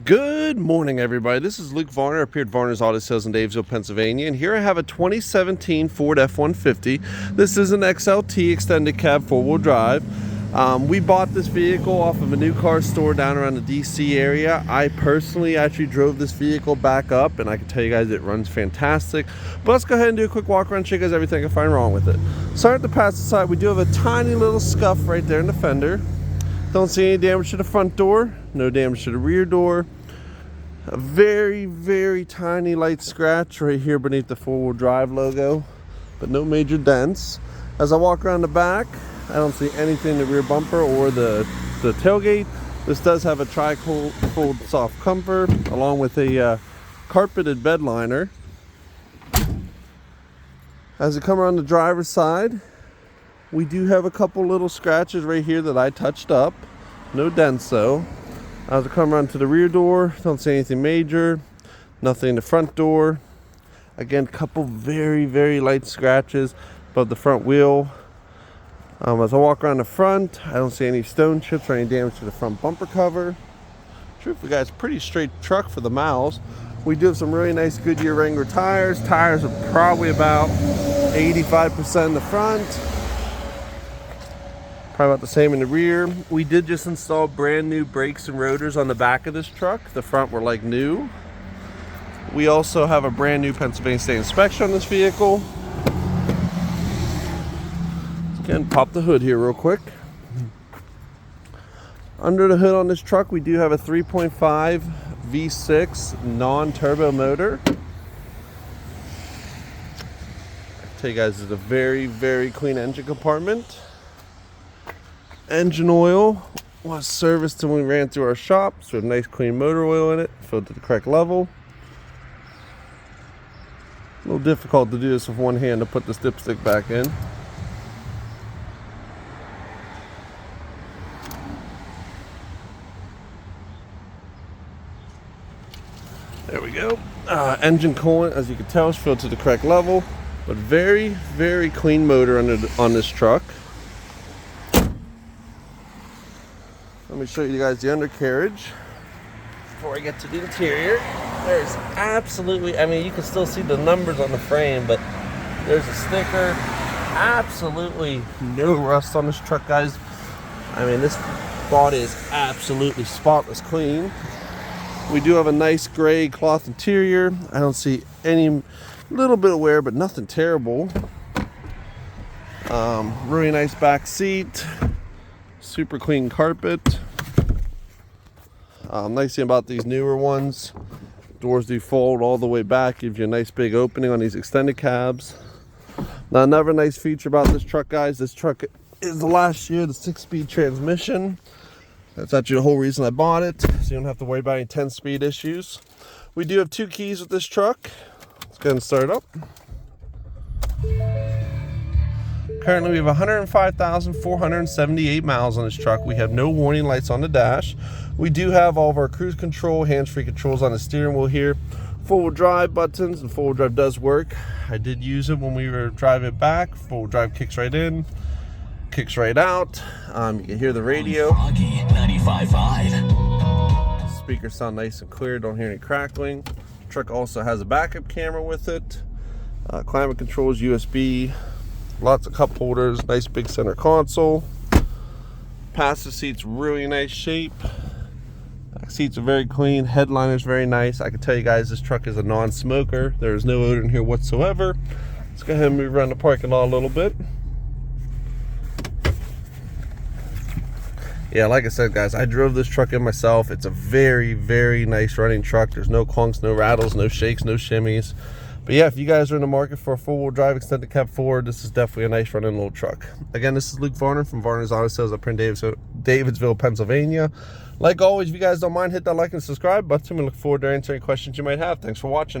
Good morning, everybody. This is Luke Varner up here at Varner's Auto Sales in Davisville, Pennsylvania, and here I have a 2017 Ford F-150. This is an XLT extended cab four-wheel drive. We bought this vehicle off of a new car store down around the DC area. I personally actually drove this vehicle back up, and I can tell you guys it runs fantastic. But let's go ahead and do a quick walk around, show you guys everything I can find wrong with it. Starting at the passenger side, we do have a tiny little scuff right there in the fender. Don't see any damage to the front door, no damage to the rear door. A very, very tiny light scratch right here beneath the four-wheel drive logo, but no major dents. As I walk around the back, I don't see anything in the rear bumper or the tailgate. This does have a tri-fold soft comfort along with a carpeted bed liner. As I come around the driver's side, we do have a couple little scratches right here that I touched up. No dents though. As I come around to the rear door, don't see anything major. Nothing in the front door. Again, couple very, very light scratches above the front wheel. As I walk around the front, I don't see any stone chips or any damage to the front bumper cover. Truthfully, guys, pretty straight truck for the miles. We do have some really nice Goodyear Wrangler tires. Tires are probably about 85% in the front. Probably about the same in the rear. We did just install brand new brakes and rotors on the back of this truck. The front were like new. We also have a brand new Pennsylvania State inspection on this vehicle. Again, pop the hood here real quick. Under the hood on this truck, we do have a 3.5 V6 non-turbo motor. I'll tell you guys, it's a very, very clean engine compartment. Engine oil was serviced when we ran through our shop, so we have nice clean motor oil in it, filled to the correct level. A little difficult to do this with one hand to put the dipstick back in. There we go. Engine coolant, as you can tell, is filled to the correct level, but very, very clean motor on this truck. Let me show you guys the undercarriage before I get to the interior. There's absolutely, I mean, you can still see the numbers on the frame, but there's a sticker. Absolutely no rust on this truck, guys. I mean, this body is absolutely spotless clean. We do have a nice gray cloth interior. I don't see any little bit of wear, but nothing terrible. Really nice back seat. Super clean carpet. Nice thing about these newer ones, doors do fold all the way back, gives you a nice big opening on these extended cabs. Now, another nice feature about this truck, guys, this truck is the last year, the 6-speed transmission. That's actually the whole reason I bought it, so you don't have to worry about any 10-speed issues. We do have 2 keys with this truck. Let's go ahead and start it up. Currently, we have 105,478 miles on this truck. We have no warning lights on the dash. We do have all of our cruise control, hands-free controls on the steering wheel here. Four-wheel drive buttons, and four-wheel drive does work. I did use it when we were driving it back. Four-wheel drive kicks right in, kicks right out. You can hear the radio. 95.5. Speakers sound nice and clear, don't hear any crackling. The truck also has a backup camera with it. Climate controls, USB. Lots of cup holders, nice big center console. Passenger seats, really nice shape. Back seats are very clean. Headliner's very nice. I can tell you guys this truck is a non-smoker. There is no odor in here whatsoever. Let's go ahead and move around the parking lot a little bit. Yeah, like I said, guys, I drove this truck in myself. It's a very, very nice running truck. There's no clunks, no rattles, no shakes, no shimmies. But yeah, if you guys are in the market for a four-wheel drive extended cab Ford, this is definitely a nice running little truck. Again, this is Luke Varner from Varner's Auto Sales up here in Davisville, Pennsylvania. Like always, if you guys don't mind, hit that like and subscribe button. We look forward to answering questions you might have. Thanks for watching.